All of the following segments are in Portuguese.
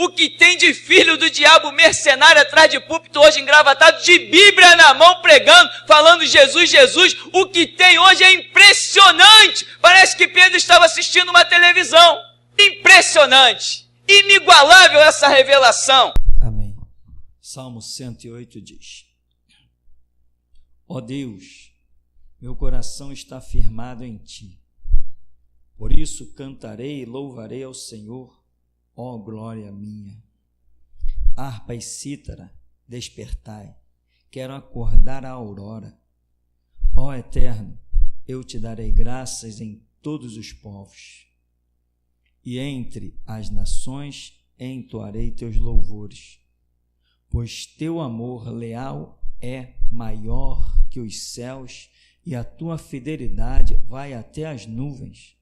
o que tem de filho do diabo mercenário atrás de púlpito hoje engravatado, de Bíblia na mão pregando, falando Jesus, Jesus, o que tem hoje é impressionante. Parece que Pedro estava assistindo uma televisão. Impressionante, inigualável essa revelação. Amém. Salmo 108 diz: ó Deus, meu coração está firmado em ti, por isso cantarei e louvarei ao Senhor, ó glória minha. Harpa e cítara, despertai, quero acordar a aurora. Ó Eterno, eu te darei graças em todos os povos, e entre as nações entoarei teus louvores, pois teu amor leal é maior que os céus, e a tua fidelidade vai até as nuvens.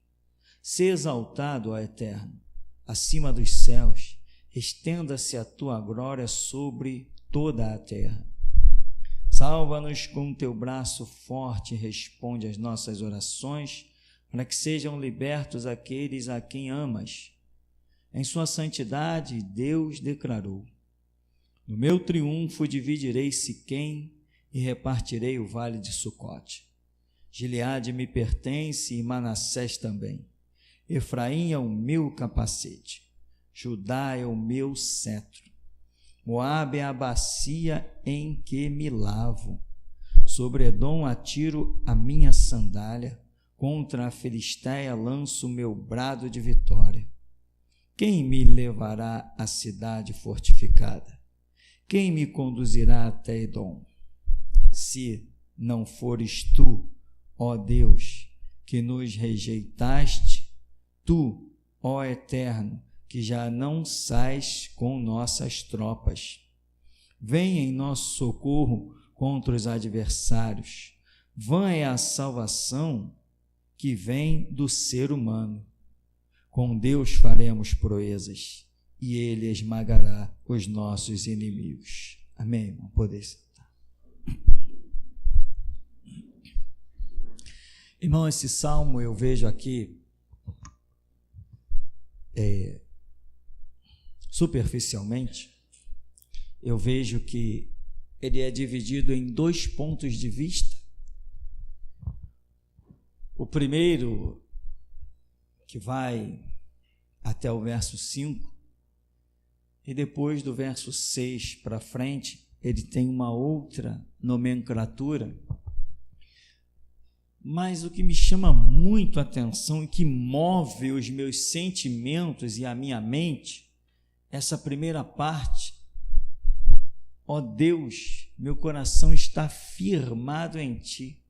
Se exaltado, ó Eterno, acima dos céus, estenda-se a tua glória sobre toda a terra. Salva-nos com teu braço forte e responde às nossas orações, para que sejam libertos aqueles a quem amas. Em sua santidade, Deus declarou: no meu triunfo dividirei Siquém e repartirei o vale de Sucote. Gileade me pertence e Manassés também. Efraim é o meu capacete, Judá é o meu cetro. Moabe é a bacia em que me lavo. Sobre Edom atiro a minha sandália, contra a Filisteia lanço o meu brado de vitória. Quem me levará à cidade fortificada? Quem me conduzirá até Edom? Se não fores tu, ó Deus, que nos rejeitaste, tu, ó Eterno, que já não sais com nossas tropas. Vem em nosso socorro contra os adversários. Vã é a salvação que vem do ser humano. Com Deus faremos proezas, e Ele esmagará os nossos inimigos. Amém, irmão? Poder sentar. Irmão, esse salmo eu vejo aqui, superficialmente, eu vejo que ele é dividido em dois pontos de vista. O primeiro, que vai até o verso 5, e depois do verso 6 para frente, ele tem uma outra nomenclatura. Mas o que me chama muito a atenção e que move os meus sentimentos e a minha mente, essa primeira parte: ó Deus, meu coração está firmado em ti.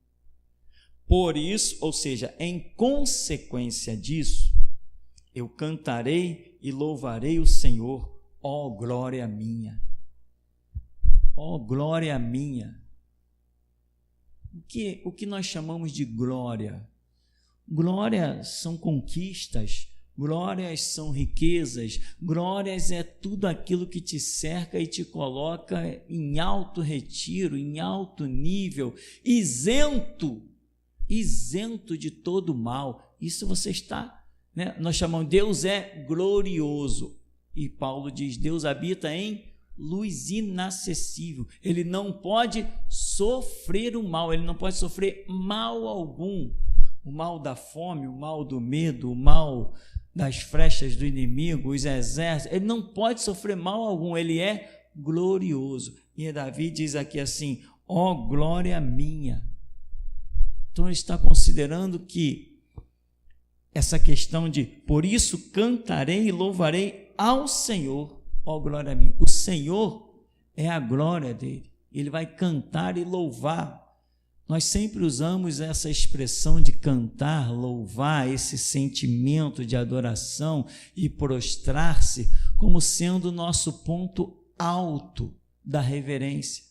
Por isso, ou seja, em consequência disso, eu cantarei e louvarei o Senhor, ó glória minha. Ó glória minha. O que nós chamamos de glória? Glória são conquistas, glórias são riquezas, glórias é tudo aquilo que te cerca e te coloca em alto retiro, em alto nível, isento de todo mal. Isso você está, né? Nós chamamos, Deus é glorioso, e Paulo diz, Deus habita em luz inacessível. Ele não pode sofrer o mal, ele não pode sofrer mal algum, o mal da fome, o mal do medo, o mal das flechas do inimigo, os exércitos. Ele não pode sofrer mal algum, ele é glorioso. E Davi diz aqui assim: ó glória minha. Então ele está considerando que essa questão de por isso cantarei e louvarei ao Senhor, ó glória minha. O Senhor é a glória dele, ele vai cantar e louvar. Nós sempre usamos essa expressão de cantar, louvar, esse sentimento de adoração e prostrar-se como sendo o nosso ponto alto da reverência.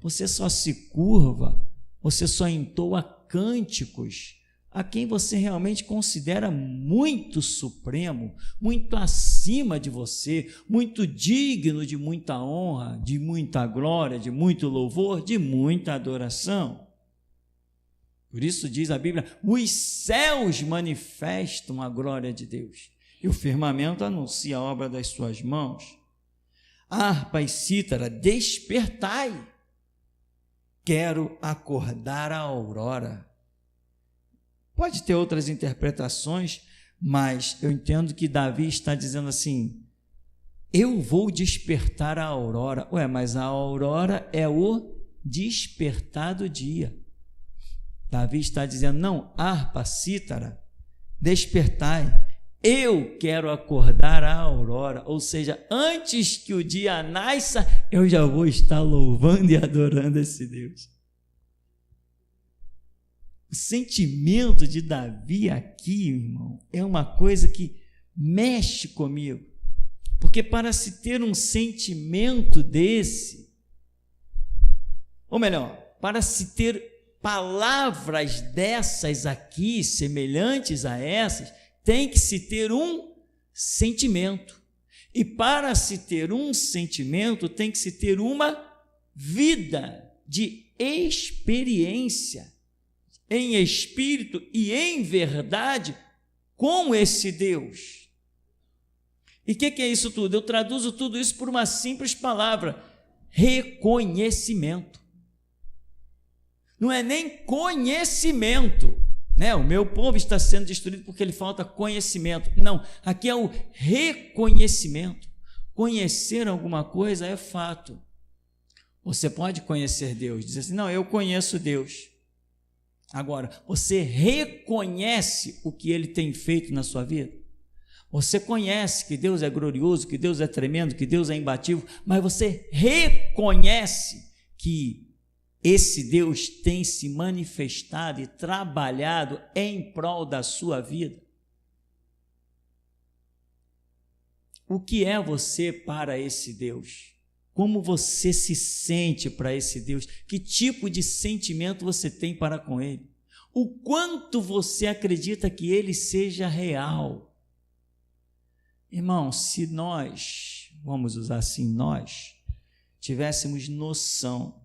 Você só se curva, você só entoa cânticos a quem você realmente considera muito supremo, muito acima de você, muito digno de muita honra, de muita glória, de muito louvor, de muita adoração. Por isso diz a Bíblia, os céus manifestam a glória de Deus, e o firmamento anuncia a obra das suas mãos. Harpa e cítara, despertai, quero acordar a aurora. Pode ter outras interpretações, mas eu entendo que Davi está dizendo assim, eu vou despertar a aurora. Ué, mas a aurora é o despertar do dia. Davi está dizendo, não, harpa, cítara, despertai, eu quero acordar a aurora, ou seja, antes que o dia nasça, eu já vou estar louvando e adorando esse Deus. O sentimento de Davi aqui, irmão, é uma coisa que mexe comigo, porque para se ter um sentimento desse, ou melhor, para se ter palavras dessas aqui, semelhantes a essas, tem que se ter um sentimento. E para se ter um sentimento, tem que se ter uma vida de experiência, em espírito e em verdade, com esse Deus. E o que é isso tudo? Eu traduzo tudo isso por uma simples palavra: reconhecimento. Não é nem conhecimento, né? O meu povo está sendo destruído porque lhe falta conhecimento. Não, aqui é o reconhecimento. Conhecer alguma coisa é fato. Você pode conhecer Deus, dizer assim, não, eu conheço Deus. Agora, você reconhece o que Ele tem feito na sua vida? Você conhece que Deus é glorioso, que Deus é tremendo, que Deus é imbatível, mas você reconhece que esse Deus tem se manifestado e trabalhado em prol da sua vida? O que é você para esse Deus? Como você se sente para esse Deus? Que tipo de sentimento você tem para com Ele? O quanto você acredita que Ele seja real? Irmão, se nós, vamos usar assim, nós tivéssemos noção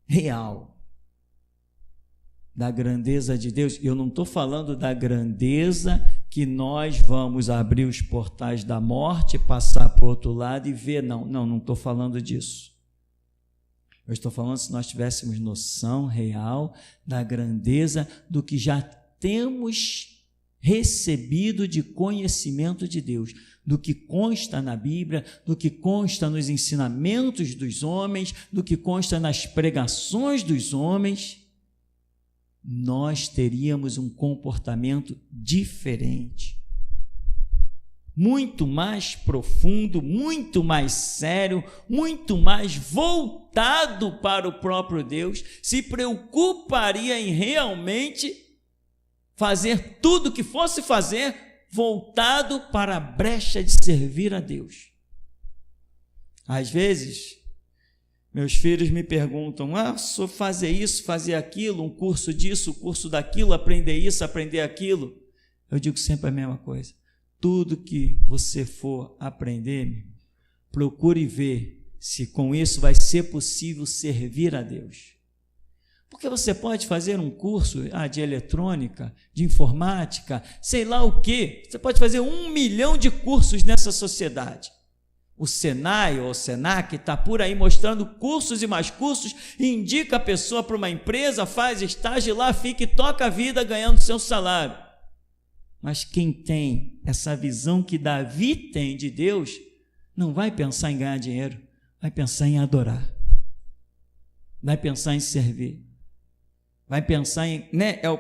real da grandeza de Deus, eu não estou falando da grandeza que nós vamos abrir os portais da morte, passar para o outro lado e ver, não estou falando disso. Eu estou falando se nós tivéssemos noção real da grandeza do que já temos recebido de conhecimento de Deus, do que consta na Bíblia, do que consta nos ensinamentos dos homens, do que consta nas pregações dos homens, nós teríamos um comportamento diferente, muito mais profundo, muito mais sério, muito mais voltado para o próprio Deus, se preocuparia em realmente fazer tudo o que fosse fazer voltado para a brecha de servir a Deus. Às vezes, meus filhos me perguntam, só fazer isso, fazer aquilo, um curso disso, um curso daquilo, aprender isso, aprender aquilo. Eu digo sempre a mesma coisa. Tudo que você for aprender, procure ver se com isso vai ser possível servir a Deus. Porque você pode fazer um curso de eletrônica, de informática, sei lá o quê. Você pode fazer 1 milhão de cursos nessa sociedade. O Senai ou o Senac está por aí mostrando cursos e mais cursos e indica a pessoa para uma empresa, faz estágio lá, fica e toca a vida ganhando seu salário. Mas quem tem essa visão que Davi tem de Deus, não vai pensar em ganhar dinheiro, vai pensar em adorar, vai pensar em servir. Vai pensar em,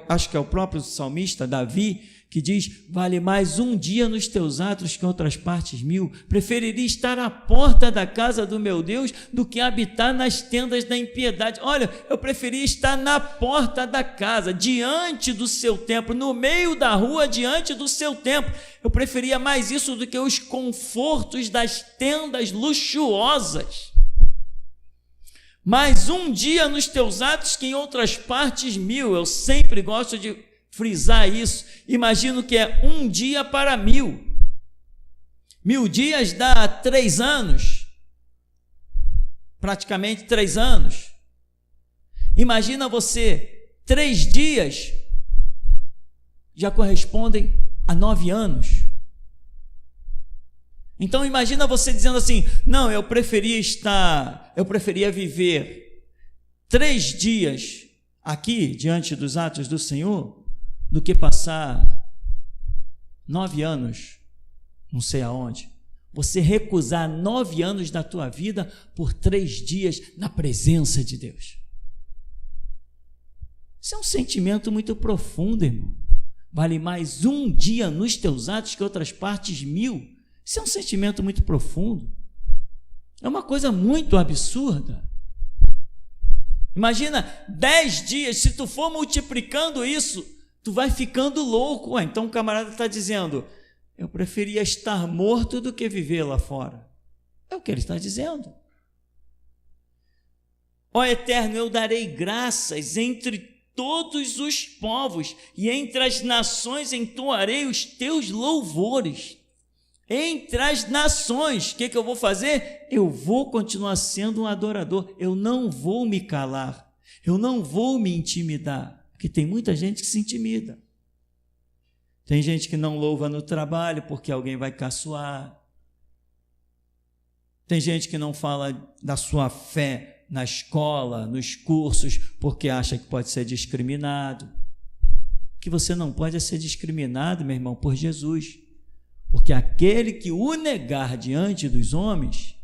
acho que é o próprio salmista Davi, que diz, vale mais um dia nos teus atos que outras partes 1000, preferiria estar à porta da casa do meu Deus do que habitar nas tendas da impiedade. Olha, eu preferia estar na porta da casa, diante do seu templo, no meio da rua, diante do seu templo. Eu preferia mais isso do que os confortos das tendas luxuosas. Mais um dia nos teus atos que em outras partes 1000. Eu sempre gosto de frisar isso. Imagino que é um dia para 1000. 1000 dias dá 3 anos. Praticamente 3 anos. Imagina você, 3 dias já correspondem há 9 anos. Então imagina você dizendo assim: não, eu preferia viver 3 dias aqui diante dos atos do Senhor do que passar 9 anos não sei aonde. Você recusar 9 anos da tua vida por 3 dias na presença de Deus. Isso é um sentimento muito profundo, irmão. Vale mais um dia nos teus atos que outras partes 1000. Isso é um sentimento muito profundo. É uma coisa muito absurda. Imagina 10 dias, se tu for multiplicando isso, tu vai ficando louco. Então o camarada está dizendo: eu preferia estar morto do que viver lá fora. É o que ele está dizendo. Ó Eterno, eu darei graças entre todos os povos, e entre as nações entoarei os teus louvores. Entre as nações, o que eu vou fazer? Eu vou continuar sendo um adorador. Eu não vou me calar. Eu não vou me intimidar. Porque tem muita gente que se intimida. Tem gente que não louva no trabalho porque alguém vai caçoar. Tem gente que não fala da sua fé na escola, nos cursos, porque acha que pode ser discriminado. O que você não pode é ser discriminado, meu irmão, por Jesus. Porque aquele que o negar diante dos homens,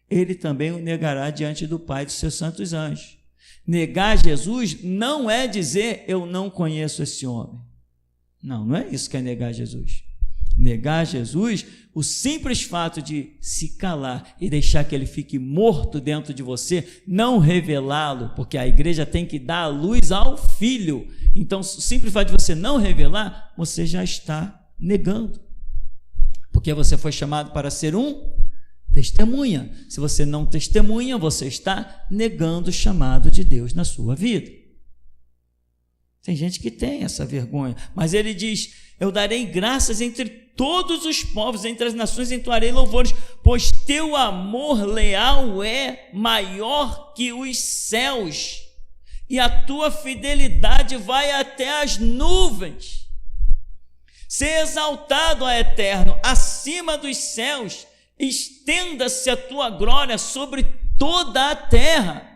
ele também o negará diante do Pai dos seus santos anjos. Negar Jesus não é dizer: eu não conheço esse homem. Não, não é isso que é negar Jesus. Negar Jesus, o simples fato de se calar e deixar que ele fique morto dentro de você, não revelá-lo, porque a igreja tem que dar a luz ao Filho. Então, o simples fato de você não revelar, você já está negando. Porque você foi chamado para ser um testemunha. Se você não testemunha, você está negando o chamado de Deus na sua vida. Tem gente que tem essa vergonha, mas ele diz: eu darei graças entre todos os povos, entre as nações entoarei louvores, pois teu amor leal é maior que os céus, e a tua fidelidade vai até as nuvens. Ser exaltado, ó Eterno, acima dos céus, estenda-se a tua glória sobre toda a terra.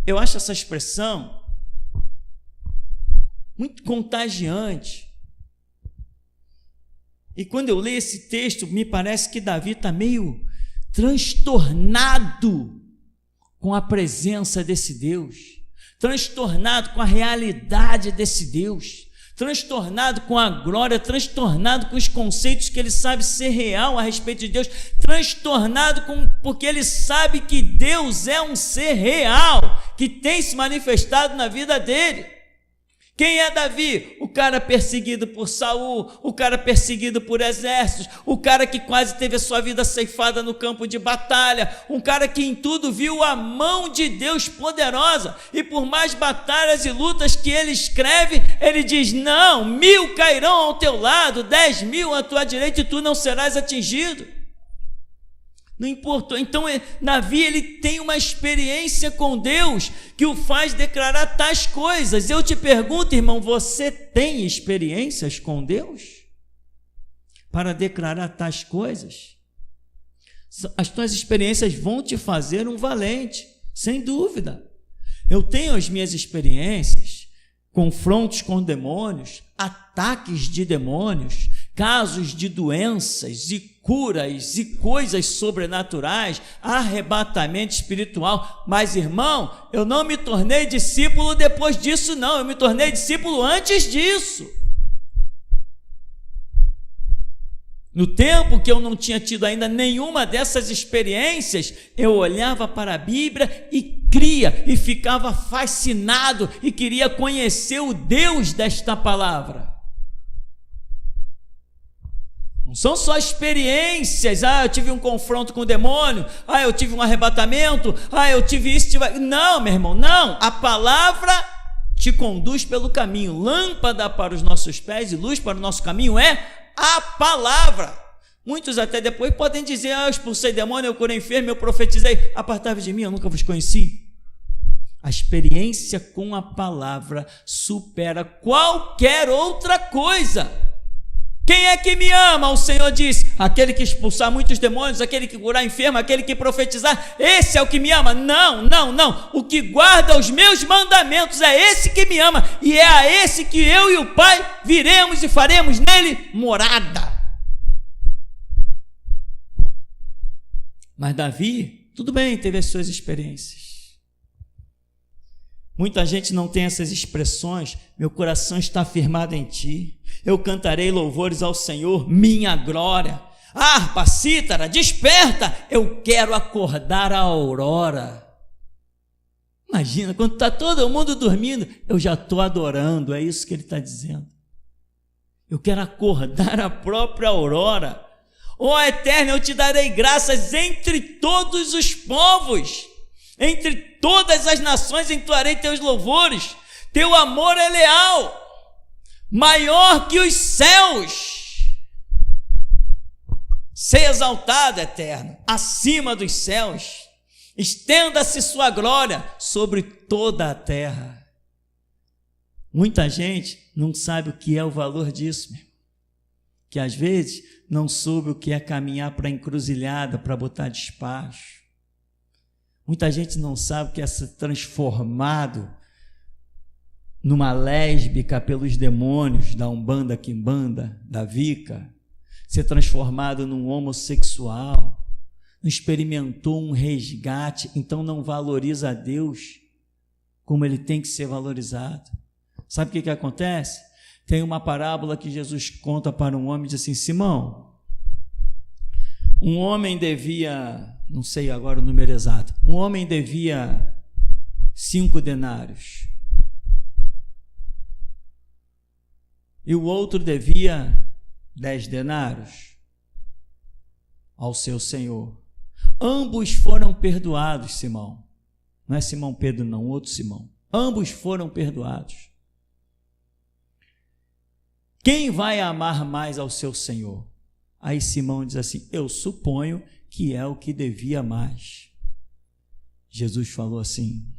Eu acho essa expressão muito contagiante. E quando eu leio esse texto, me parece que Davi está meio transtornado com a presença desse Deus, transtornado com a realidade desse Deus, transtornado com a glória, transtornado com os conceitos que ele sabe ser real a respeito de Deus, transtornado porque ele sabe que Deus é um ser real, que tem se manifestado na vida dele. Quem é Davi? O cara perseguido por Saul, o cara perseguido por exércitos, o cara que quase teve a sua vida ceifada no campo de batalha, um cara que em tudo viu a mão de Deus poderosa, e por mais batalhas e lutas que ele escreve, ele diz: não, 1000 cairão ao teu lado, 10.000 à tua direita, e tu não serás atingido. Não importou. Então Davi, ele tem uma experiência com Deus que o faz declarar tais coisas. Eu te pergunto, irmão, você tem experiências com Deus para declarar tais coisas? As tuas experiências vão te fazer um valente, sem dúvida. Eu tenho as minhas experiências, confrontos com demônios, ataques de demônios, casos de doenças e curas e coisas sobrenaturais, arrebatamento espiritual. Mas, irmão, eu não me tornei discípulo depois disso, não. Eu me tornei discípulo antes disso. No tempo que eu não tinha tido ainda nenhuma dessas experiências, eu olhava para a Bíblia e cria, e ficava fascinado e queria conhecer o Deus desta palavra. Não são só experiências: eu tive um confronto com o demônio, eu tive um arrebatamento, eu tive isso, Não, meu irmão, não. A palavra te conduz pelo caminho. Lâmpada para os nossos pés e luz para o nosso caminho é a palavra. Muitos até depois podem dizer: eu expulsei demônio, eu curei enfermo, eu profetizei. Apartai-vos de mim, eu nunca vos conheci. A experiência com a palavra supera qualquer outra coisa. Quem é que me ama? O Senhor diz: aquele que expulsar muitos demônios, aquele que curar enfermo, aquele que profetizar, esse é o que me ama. Não. O que guarda os meus mandamentos é esse que me ama, e é a esse que eu e o Pai viremos e faremos nele morada. Mas Davi, tudo bem, teve as suas experiências. Muita gente não tem essas expressões. Meu coração está firmado em ti. Eu cantarei louvores ao Senhor, minha glória. Harpa, cítara, desperta. Eu quero acordar a aurora. Imagina, quando está todo mundo dormindo, eu já estou adorando. É isso que ele está dizendo. Eu quero acordar a própria aurora. Ó Eterno, eu te darei graças entre todos os povos. Entre todas as nações entoarei teus louvores. Teu amor é leal, maior que os céus. Seja exaltado, Eterno, acima dos céus. Estenda-se sua glória sobre toda a terra. Muita gente não sabe o que é o valor disso, meu. Que às vezes não soube o que é caminhar para a encruzilhada, para botar despacho. Muita gente não sabe o que é ser transformado numa lésbica pelos demônios da Umbanda, Quimbanda, da Wicca, ser transformado num homossexual, não experimentou um resgate, então não valoriza a Deus como ele tem que ser valorizado. Sabe o que acontece? Tem uma parábola que Jesus conta para um homem e diz assim: Simão, um homem devia, não sei agora o número exato, um homem devia 5 denários e o outro devia 10 denários ao seu senhor. Ambos foram perdoados, Simão. Não é Simão Pedro não, outro Simão. Ambos foram perdoados. Quem vai amar mais ao seu senhor? Aí Simão diz assim: eu suponho que é o que devia mais. Jesus falou assim: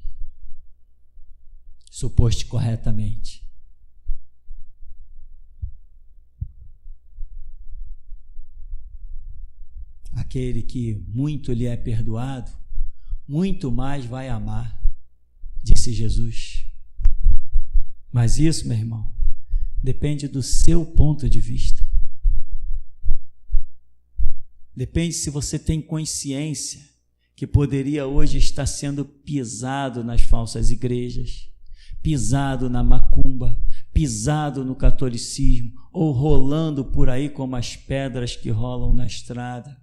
suposte corretamente. Aquele que muito lhe é perdoado, muito mais vai amar, disse Jesus. Mas isso, meu irmão, depende do seu ponto de vista. Depende se você tem consciência que poderia hoje estar sendo pisado nas falsas igrejas, pisado na macumba, pisado no catolicismo, ou rolando por aí como as pedras que rolam na estrada.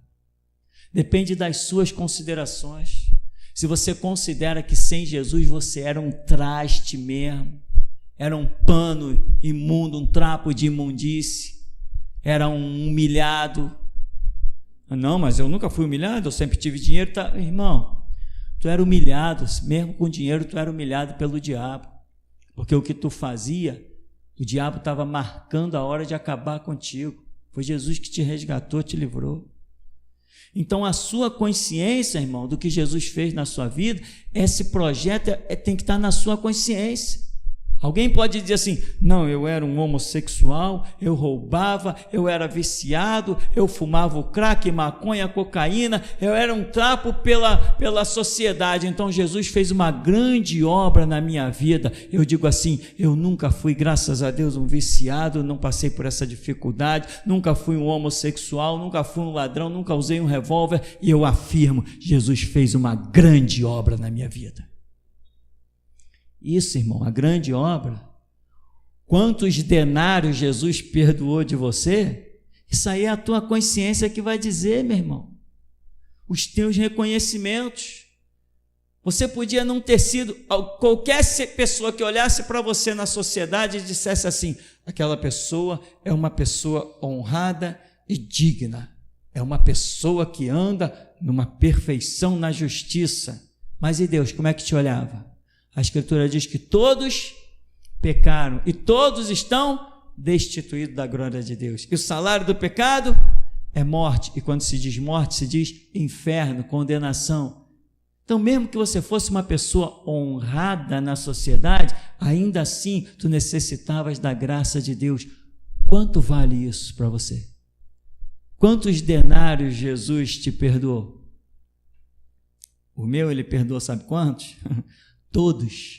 Depende das suas considerações. Se você considera que sem Jesus você era um traste mesmo, era um pano imundo, um trapo de imundície, era um humilhado. Não, mas eu nunca fui humilhado, eu sempre tive dinheiro. Tá? Irmão, tu era humilhado, mesmo com dinheiro tu era humilhado pelo diabo, porque o que tu fazia, o diabo estava marcando a hora de acabar contigo. Foi Jesus que te resgatou, te livrou. Então a sua consciência, irmão, do que Jesus fez na sua vida, esse projeto tem que estar na sua consciência. Alguém pode dizer assim: não, eu era um homossexual, eu roubava, eu era viciado, eu fumava o crack, maconha, cocaína, eu era um trapo pela sociedade, então Jesus fez uma grande obra na minha vida. Eu digo assim: eu nunca fui, graças a Deus, um viciado, não passei por essa dificuldade, nunca fui um homossexual, nunca fui um ladrão, nunca usei um revólver, e eu afirmo, Jesus fez uma grande obra na minha vida. Isso, irmão, a grande obra. Quantos denários Jesus perdoou de você? Isso aí é a tua consciência que vai dizer, meu irmão. Os teus reconhecimentos. Você podia não ter sido, qualquer pessoa que olhasse para você na sociedade e dissesse assim: aquela pessoa é uma pessoa honrada e digna, é uma pessoa que anda numa perfeição na justiça. Mas e Deus, como é que te olhava? A Escritura diz que todos pecaram e todos estão destituídos da glória de Deus. E o salário do pecado é morte. E quando se diz morte, se diz inferno, condenação. Então, mesmo que você fosse uma pessoa honrada na sociedade, ainda assim tu necessitavas da graça de Deus. Quanto vale isso para você? Quantos denários Jesus te perdoou? O meu ele perdoou, sabe quantos? Todos.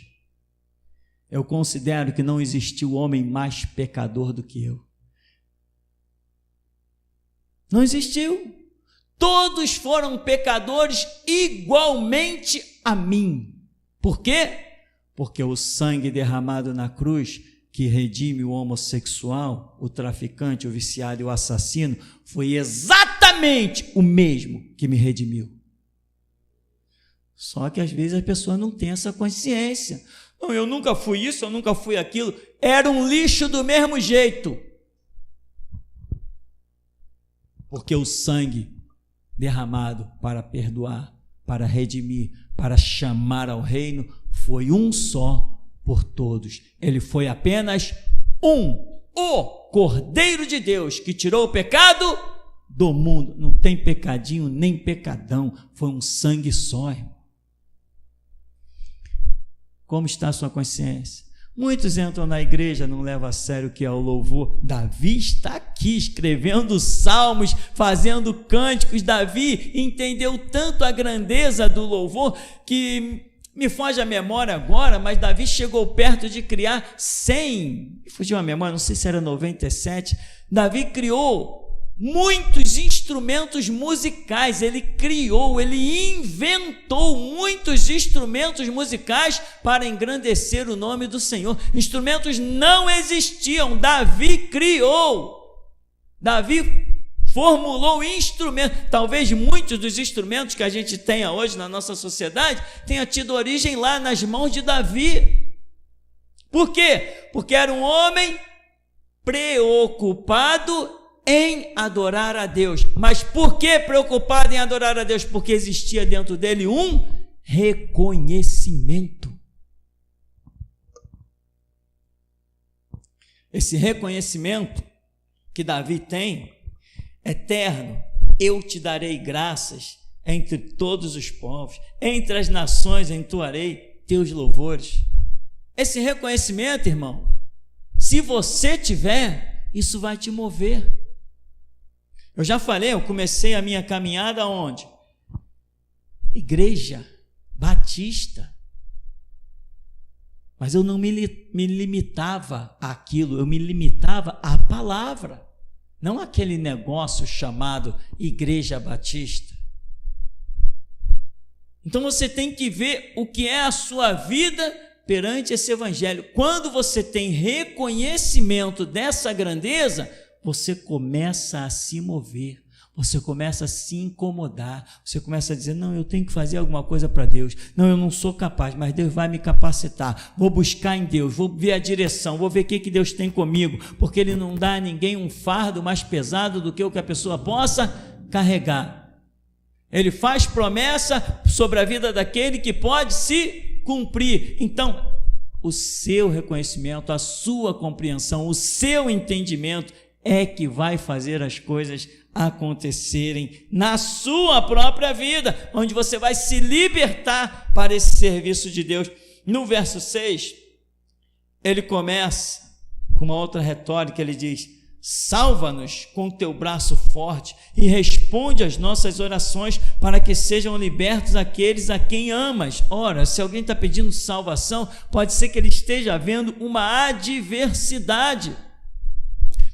Eu considero que não existiu homem mais pecador do que eu. Não existiu. Todos foram pecadores igualmente a mim. Por quê? Porque o sangue derramado na cruz, que redime o homossexual, o traficante, o viciado e o assassino, foi exatamente o mesmo que me redimiu. Só que às vezes a pessoa não tem essa consciência. Não, eu nunca fui isso, eu nunca fui aquilo. Era um lixo do mesmo jeito. Porque o sangue derramado para perdoar, para redimir, para chamar ao reino, foi um só por todos. Ele foi apenas um, o Cordeiro de Deus, que tirou o pecado do mundo. Não tem pecadinho nem pecadão, foi um sangue só, irmão. Como está a sua consciência? Muitos entram na igreja, não levam a sério o que é o louvor. Davi está aqui escrevendo salmos, fazendo cânticos. Davi entendeu tanto a grandeza do louvor que me foge a memória agora, mas Davi chegou perto de criar 100, me fugiu a memória, não sei se era 97. Davi criou muitos instrumentos musicais, ele inventou muitos instrumentos musicais para engrandecer o nome do Senhor. Instrumentos não existiam, Davi criou, Davi formulou instrumentos. Talvez muitos dos instrumentos que a gente tenha hoje na nossa sociedade tenha tido origem lá nas mãos de Davi. Por quê? Porque era um homem preocupado em adorar a Deus. Mas por que preocupado em adorar a Deus? Porque existia dentro dele um reconhecimento. Esse reconhecimento que Davi tem, eterno, eu te darei graças entre todos os povos, entre as nações entoarei teus louvores. Esse reconhecimento, irmão, se você tiver, isso vai te mover. Eu já falei, eu comecei a minha caminhada onde? Igreja Batista. Mas eu não me limitava àquilo, eu me limitava à palavra, não aquele negócio chamado Igreja Batista. Então você tem que ver o que é a sua vida perante esse evangelho. Quando você tem reconhecimento dessa grandeza, você começa a se mover, você começa a se incomodar, você começa a dizer, não, eu tenho que fazer alguma coisa para Deus, não, eu não sou capaz, mas Deus vai me capacitar, vou buscar em Deus, vou ver a direção, vou ver o que Deus tem comigo, porque Ele não dá a ninguém um fardo mais pesado do que o que a pessoa possa carregar. Ele faz promessa sobre a vida daquele que pode se cumprir. Então, o seu reconhecimento, a sua compreensão, o seu entendimento é que vai fazer as coisas acontecerem na sua própria vida, onde você vai se libertar para esse serviço de Deus. No verso 6, ele começa com uma outra retórica, ele diz, salva-nos com teu braço forte e responde às nossas orações para que sejam libertos aqueles a quem amas. Ora, se alguém está pedindo salvação, pode ser que ele esteja vendo uma adversidade.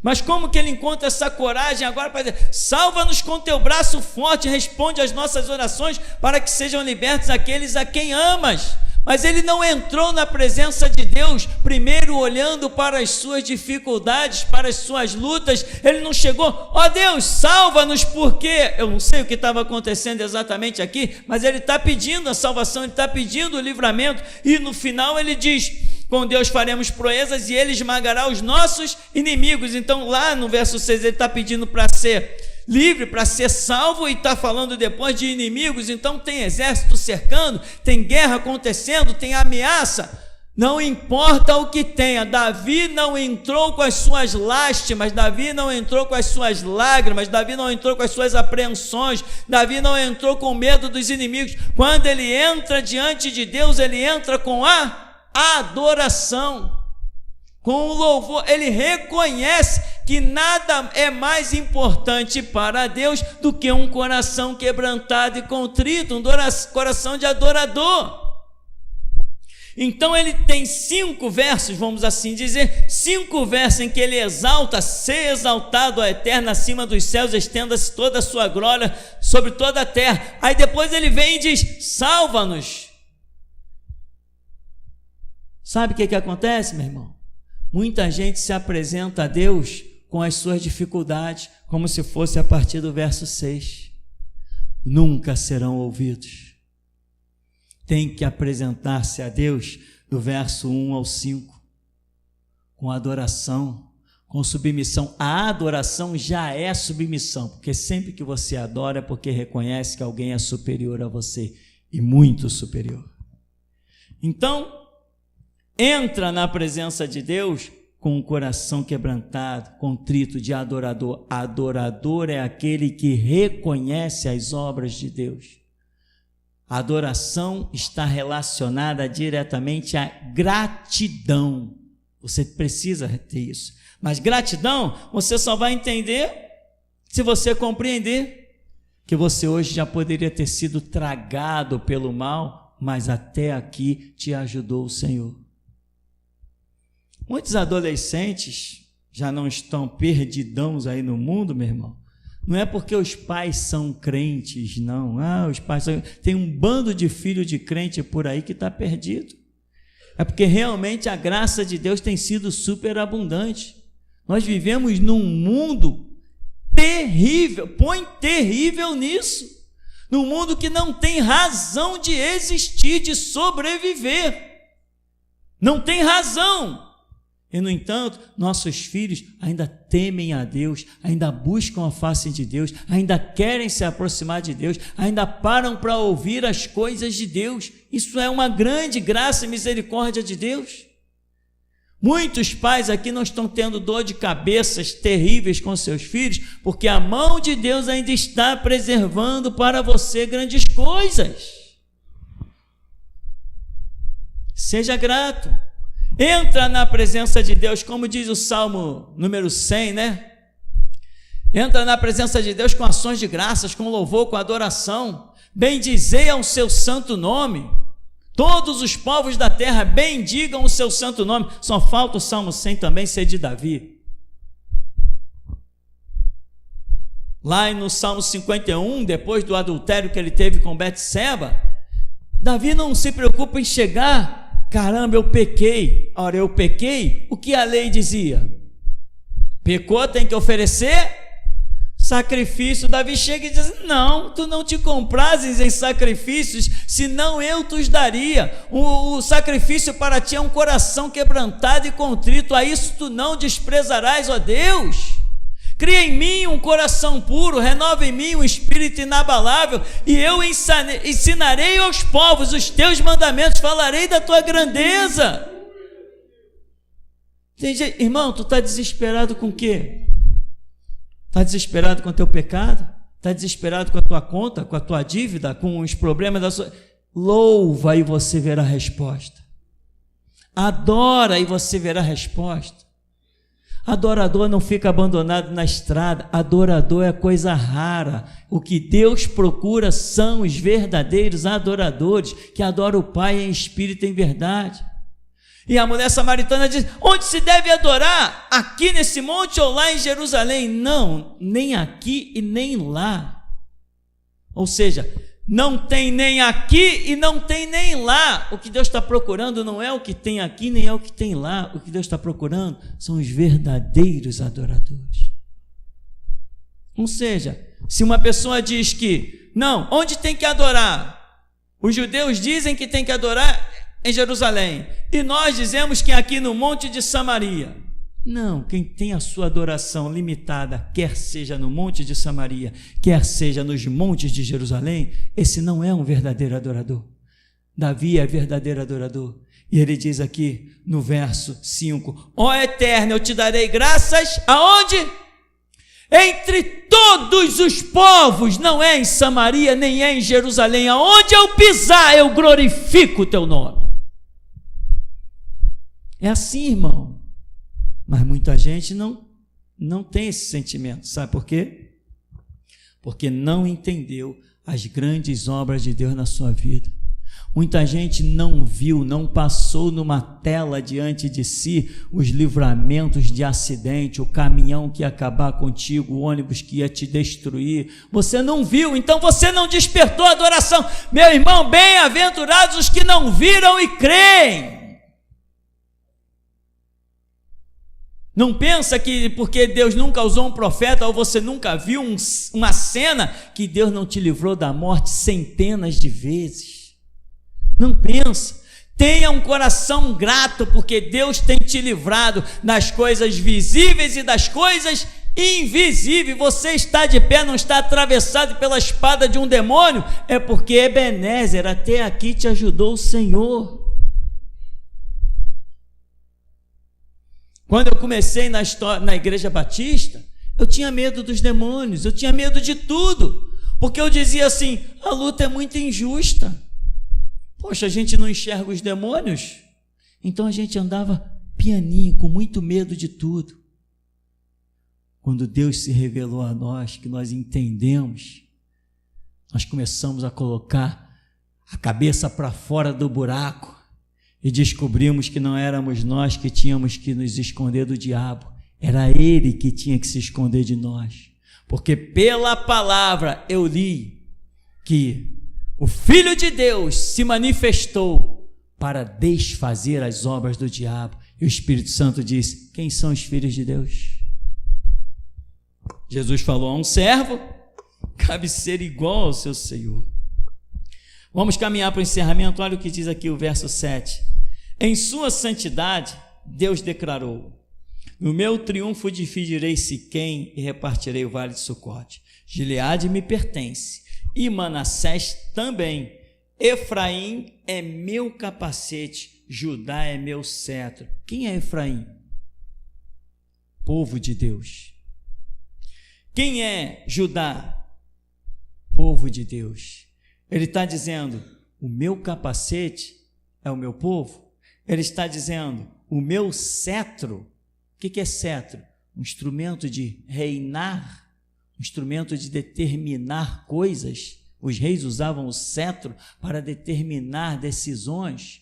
Mas como que ele encontra essa coragem agora para dizer, salva-nos com teu braço forte, responde às nossas orações para que sejam libertos aqueles a quem amas? Mas ele não entrou na presença de Deus primeiro olhando para as suas dificuldades, para as suas lutas. Ele não chegou, ó Deus, salva-nos, porque eu não sei o que estava acontecendo exatamente aqui, mas ele está pedindo a salvação, ele está pedindo o livramento, e no final ele diz, com Deus faremos proezas e Ele esmagará os nossos inimigos. Então lá no verso 6 ele está pedindo para ser livre, para ser salvo, e está falando depois de inimigos. Então tem exército cercando, tem guerra acontecendo, tem ameaça. Não importa o que tenha, Davi não entrou com as suas lástimas, Davi não entrou com as suas lágrimas, Davi não entrou com as suas apreensões, Davi não entrou com medo dos inimigos. Quando ele entra diante de Deus, ele entra com a adoração, com o louvor. Ele reconhece que nada é mais importante para Deus do que um coração quebrantado e contrito, um coração de adorador. Então ele tem 5 versos, vamos assim dizer, 5 versos em que ele exalta: ser exaltado ao Eterno acima dos céus, estenda-se toda a sua glória sobre toda a terra. Aí depois ele vem e diz: salva-nos. Sabe o que acontece, meu irmão? Muita gente se apresenta a Deus com as suas dificuldades, como se fosse a partir do verso 6. Nunca serão ouvidos. Tem que apresentar-se a Deus do verso 1 ao 5, com adoração, com submissão. A adoração já é submissão, porque sempre que você adora é porque reconhece que alguém é superior a você, e muito superior. Então, entra na presença de Deus com o coração quebrantado, contrito, de adorador. Adorador é aquele que reconhece as obras de Deus. A adoração está relacionada diretamente à gratidão. Você precisa ter isso. Mas gratidão você só vai entender se você compreender que você hoje já poderia ter sido tragado pelo mal, mas até aqui te ajudou o Senhor. Muitos adolescentes já não estão perdidãos aí no mundo, meu irmão. Não é porque os pais são crentes, não. Os pais são... Tem um bando de filho de crente por aí que está perdido. É porque realmente a graça de Deus tem sido superabundante. Nós vivemos num mundo terrível, põe terrível nisso. Num mundo que não tem razão de existir, de sobreviver. Não tem razão. E, no entanto, nossos filhos ainda temem a Deus, ainda buscam a face de Deus, ainda querem se aproximar de Deus, ainda param para ouvir as coisas de Deus. Isso é uma grande graça e misericórdia de Deus. Muitos pais aqui não estão tendo dor de cabeças terríveis com seus filhos, porque a mão de Deus ainda está preservando para você grandes coisas. Seja grato. Entra na presença de Deus, como diz o Salmo número 100, né? Entra na presença de Deus com ações de graças, com louvor, com adoração. Bendizei ao seu santo nome. Todos os povos da terra bendigam o seu santo nome. Só falta o Salmo 100 também ser de Davi. Lá no Salmo 51, depois do adultério que ele teve com Betseba, Davi não se preocupa em chegar... Caramba, eu pequei. Ora, eu pequei, o que a lei dizia? Pecou, tem que oferecer sacrifício. Davi chega e diz: não, tu não te comprases em sacrifícios, senão eu te os daria. O sacrifício para ti é um coração quebrantado e contrito, a isso tu não desprezarás, ó Deus. Cria em mim um coração puro, renova em mim um espírito inabalável, e eu ensinarei aos povos os teus mandamentos, falarei da tua grandeza. Irmão, tu está desesperado com o quê? Está desesperado com o teu pecado? Está desesperado com a tua conta, com a tua dívida, com os problemas da sua... Louva e você verá a resposta. Adora e você verá a resposta. Adorador não fica abandonado na estrada. Adorador é coisa rara. O que Deus procura são os verdadeiros adoradores, que adoram o Pai em espírito e em verdade. E a mulher samaritana diz: onde se deve adorar? Aqui nesse monte ou lá em Jerusalém? Não, nem aqui e nem lá. Ou seja, não tem nem aqui e não tem nem lá. O que Deus está procurando não é o que tem aqui, nem é o que tem lá. O que Deus está procurando são os verdadeiros adoradores. Ou seja, se uma pessoa diz que, não, onde tem que adorar? Os judeus dizem que tem que adorar em Jerusalém, e nós dizemos que aqui no Monte de Samaria. Não, quem tem a sua adoração limitada, quer seja no Monte de Samaria, quer seja nos montes de Jerusalém, esse não é um verdadeiro adorador. Davi é verdadeiro adorador. E ele diz aqui no verso 5: ó Eterno, eu te darei graças aonde? Entre todos os povos, não é em Samaria, nem é em Jerusalém, aonde eu pisar, eu glorifico o teu nome. É assim, irmão. Mas muita gente não tem esse sentimento. Sabe por quê? Porque não entendeu as grandes obras de Deus na sua vida. Muita gente não viu, não passou numa tela diante de si os livramentos de acidente, o caminhão que ia acabar contigo, o ônibus que ia te destruir. Você não viu, então você não despertou a adoração. Meu irmão, bem-aventurados os que não viram e creem. Não pensa que porque Deus nunca usou um profeta ou você nunca viu uma cena que Deus não te livrou da morte centenas de vezes. Não pensa. Tenha um coração grato porque Deus tem te livrado das coisas visíveis e das coisas invisíveis. Você está de pé, não está atravessado pela espada de um demônio, é porque Ebenezer, até aqui te ajudou o Senhor. Quando eu comecei na Igreja Batista, eu tinha medo dos demônios, eu tinha medo de tudo, porque eu dizia assim: a luta é muito injusta. Poxa, a gente não enxerga os demônios? Então a gente andava pianinho, com muito medo de tudo. Quando Deus se revelou a nós, que nós entendemos, nós começamos a colocar a cabeça para fora do buraco e descobrimos que não éramos nós que tínhamos que nos esconder do diabo, era ele que tinha que se esconder de nós, porque pela palavra eu li que o Filho de Deus se manifestou para desfazer as obras do diabo. E o Espírito Santo disse: quem são os filhos de Deus? Jesus falou a um servo: cabe ser igual ao seu Senhor. Vamos caminhar para o encerramento. Olha o que diz aqui o verso 7. Em sua santidade, Deus declarou: no meu triunfo dividirei Siquém e repartirei o vale de Sucote. Gileade me pertence, e Manassés também. Efraim é meu capacete, Judá é meu cetro. Quem é Efraim? Povo de Deus. Quem é Judá? Povo de Deus. Ele está dizendo: o meu capacete é o meu povo. Ele está dizendo: o meu cetro. O que é cetro? Um instrumento de reinar, um instrumento de determinar coisas. Os reis usavam o cetro para determinar decisões.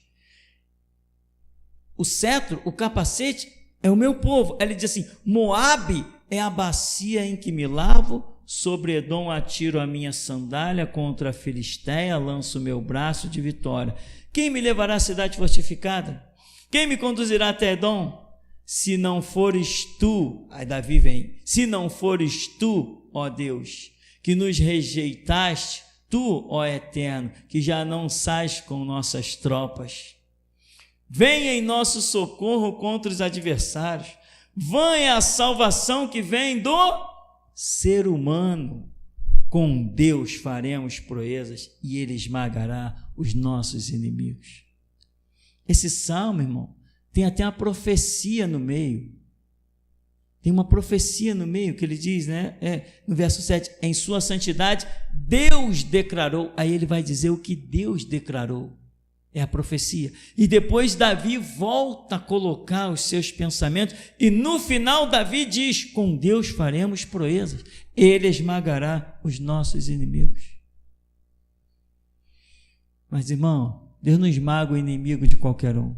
O cetro, o capacete, é o meu povo. Ele diz assim: Moabe é a bacia em que me lavo, sobre Edom atiro a minha sandália, contra a Filisteia lanço o meu braço de vitória. Quem me levará à cidade fortificada? Quem me conduzirá até Edom? Se não fores tu, aí Davi vem, se não fores tu, ó Deus, que nos rejeitaste, tu, ó Eterno, que já não sais com nossas tropas. Venha em nosso socorro contra os adversários. Venha a salvação que vem do ser humano. Com Deus faremos proezas e Ele esmagará os nossos inimigos. Esse salmo, irmão, tem até uma profecia no meio. Tem uma profecia no meio que ele diz, né? No verso 7, em sua santidade, Deus declarou. Aí ele vai dizer o que Deus declarou. É a profecia. E depois Davi volta a colocar os seus pensamentos. E no final Davi diz: com Deus faremos proezas. Ele esmagará os nossos inimigos. Mas, irmão, Deus não esmaga o inimigo de qualquer um.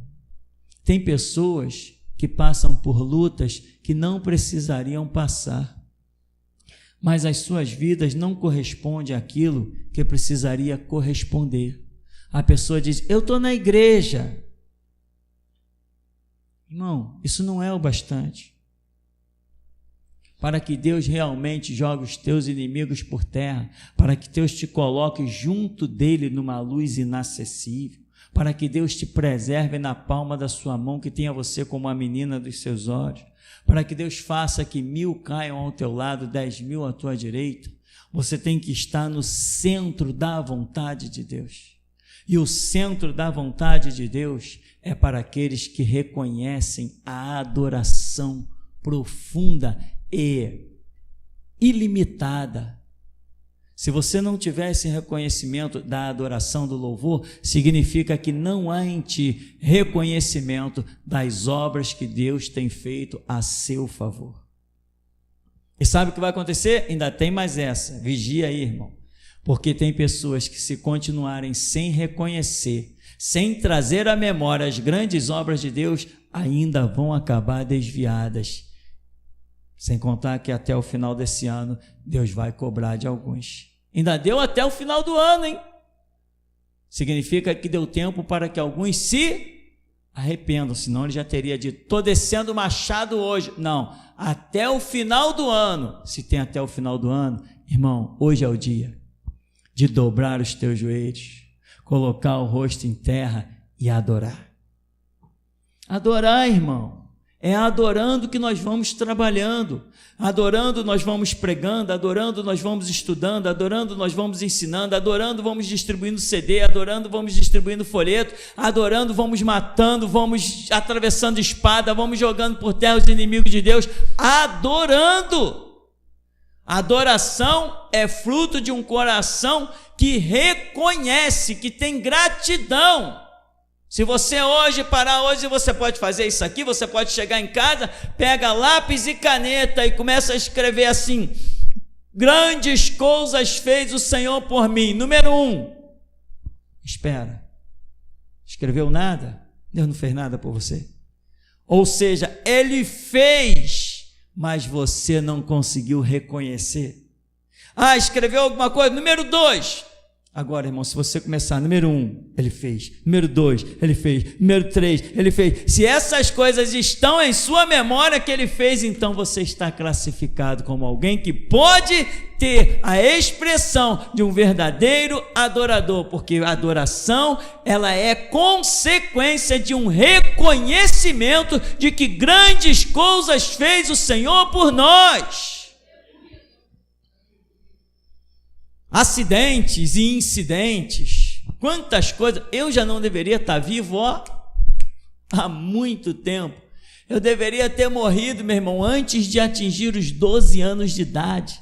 Tem pessoas que passam por lutas que não precisariam passar, mas as suas vidas não correspondem àquilo que precisaria corresponder. A pessoa diz: eu estou na igreja. Irmão, isso não é o bastante para que Deus realmente jogue os teus inimigos por terra, para que Deus te coloque junto dele numa luz inacessível, para que Deus te preserve na palma da sua mão, que tenha você como a menina dos seus olhos, para que Deus faça que 1000 caiam ao teu lado, 10.000 à tua direita. Você tem que estar no centro da vontade de Deus. E o centro da vontade de Deus é para aqueles que reconhecem a adoração profunda e ilimitada. Se você não tiver esse reconhecimento da adoração, do louvor, significa que não há em ti reconhecimento das obras que Deus tem feito a seu favor. E sabe o que vai acontecer? Ainda tem mais essa, vigia aí, irmão, porque tem pessoas que, se continuarem sem reconhecer, sem trazer à memória as grandes obras de Deus, ainda vão acabar desviadas. Sem contar que até o final desse ano, Deus vai cobrar de alguns. Ainda deu até o final do ano, hein? Significa que deu tempo para que alguns se arrependam, senão ele já teria dito, estou descendo o machado hoje. Não, até o final do ano. Se tem até o final do ano, irmão, hoje é o dia de dobrar os teus joelhos, colocar o rosto em terra e adorar. Adorar, irmão. É adorando que nós vamos trabalhando, adorando nós vamos pregando, adorando nós vamos estudando, adorando nós vamos ensinando, adorando vamos distribuindo CD, adorando vamos distribuindo folheto, adorando vamos matando, vamos atravessando espada, vamos jogando por terra os inimigos de Deus, adorando. Adoração é fruto de um coração que reconhece, que tem gratidão. Se você hoje parar, hoje você pode fazer isso aqui, você pode chegar em casa, pega lápis e caneta e começa a escrever assim: grandes coisas fez o Senhor por mim. Número 1, espera, escreveu nada? Deus não fez nada por você. Ou seja, Ele fez, mas você não conseguiu reconhecer. Escreveu alguma coisa? Número 2, agora, irmão, se você começar, número 1, Ele fez. Número 2, Ele fez. Número 3, Ele fez. Se essas coisas estão em sua memória que Ele fez, então você está classificado como alguém que pode ter a expressão de um verdadeiro adorador, porque a adoração, ela é consequência de um reconhecimento de que grandes coisas fez o Senhor por nós. Acidentes e incidentes, quantas coisas. Eu já não deveria estar vivo há muito tempo. Eu deveria ter morrido, meu irmão, antes de atingir os 12 anos de idade.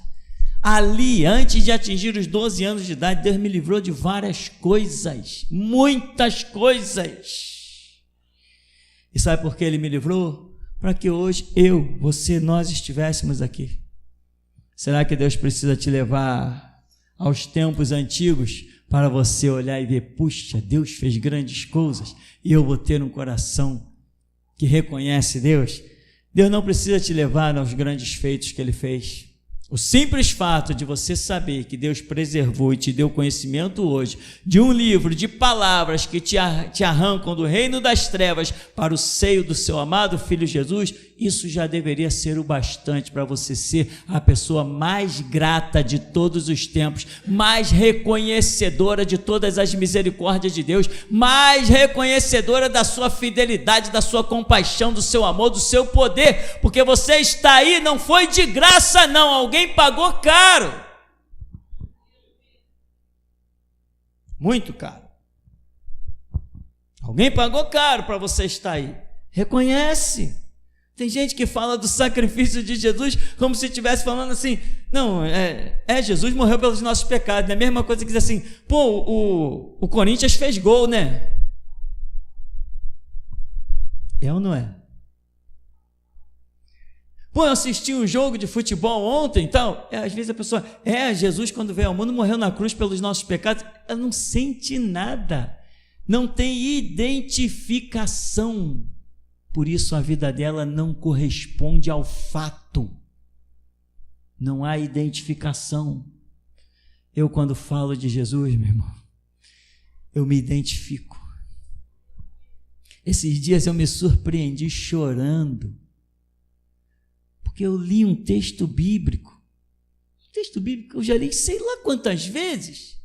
Ali, antes de atingir os 12 anos de idade, Deus me livrou de várias coisas, muitas coisas. E sabe por que Ele me livrou? Para que hoje eu, você, nós estivéssemos aqui. Será que Deus precisa te levar aos tempos antigos para você olhar e ver, puxa, Deus fez grandes coisas e eu vou ter um coração que reconhece Deus? Deus não precisa te levar aos grandes feitos que Ele fez. O simples fato de você saber que Deus preservou e te deu conhecimento hoje de um livro de palavras que te arrancam do reino das trevas para o seio do seu amado Filho Jesus, isso já deveria ser o bastante para você ser a pessoa mais grata de todos os tempos, mais reconhecedora de todas as misericórdias de Deus, mais reconhecedora da sua fidelidade, da sua compaixão, do seu amor, do seu poder, porque você está aí, não foi de graça não, alguém pagou caro, muito caro. Alguém pagou caro para você estar aí. Reconhece. Tem gente que fala do sacrifício de Jesus como se estivesse falando assim, não, Jesus morreu pelos nossos pecados, é a mesma coisa que diz assim, o Corinthians fez gol, né? É ou não é? Eu assisti um jogo de futebol ontem, então, às vezes a pessoa, Jesus quando veio ao mundo morreu na cruz pelos nossos pecados, ela não sente nada, não tem identificação, por isso a vida dela não corresponde ao fato, não há identificação. Eu quando falo de Jesus, meu irmão, eu me identifico. Esses dias eu me surpreendi chorando, porque eu li um texto bíblico eu já li sei lá quantas vezes,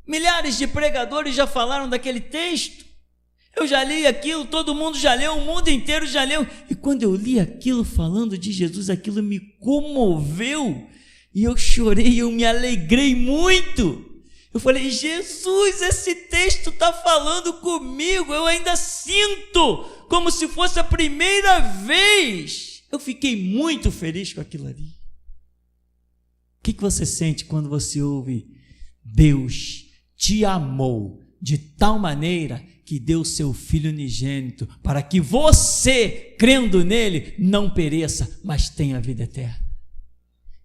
milhares de pregadores já falaram daquele texto, eu já li aquilo, todo mundo já leu, o mundo inteiro já leu, e quando eu li aquilo falando de Jesus, aquilo me comoveu, e eu chorei, eu me alegrei muito, Eu falei, Jesus, esse texto está falando comigo, eu ainda sinto como se fosse a primeira vez. Eu fiquei muito feliz com aquilo ali. O que você sente quando você ouve Deus te amou de tal maneira que deu seu Filho unigênito para que você, crendo nele, não pereça, mas tenha vida eterna?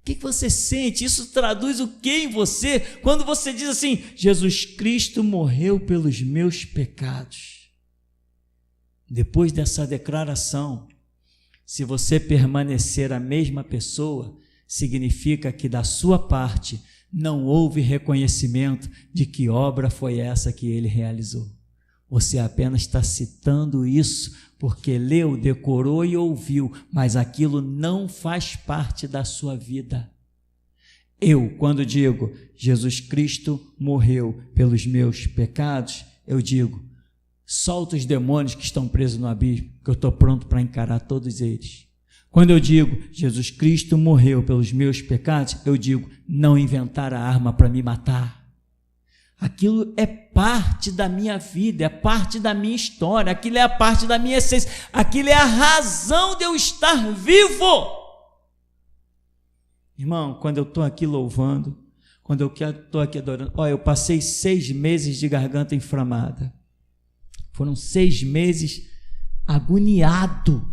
O que você sente? Isso traduz o que em você? Quando você diz assim, Jesus Cristo morreu pelos meus pecados. Depois dessa declaração, se você permanecer a mesma pessoa, significa que da sua parte não houve reconhecimento de que obra foi essa que ele realizou. Você apenas está citando isso porque leu, decorou e ouviu, mas aquilo não faz parte da sua vida. Eu, quando digo Jesus Cristo morreu pelos meus pecados, eu digo, solta os demônios que estão presos no abismo, que eu estou pronto para encarar todos eles. Quando eu digo Jesus Cristo morreu pelos meus pecados, eu digo, não inventaram a arma para me matar. Aquilo é parte da minha vida, é parte da minha história, aquilo é a parte da minha essência, aquilo é a razão de eu estar vivo. Irmão, quando eu estou aqui louvando, quando eu estou aqui adorando, eu passei 6 meses de garganta inflamada. Foram 6 meses agoniado.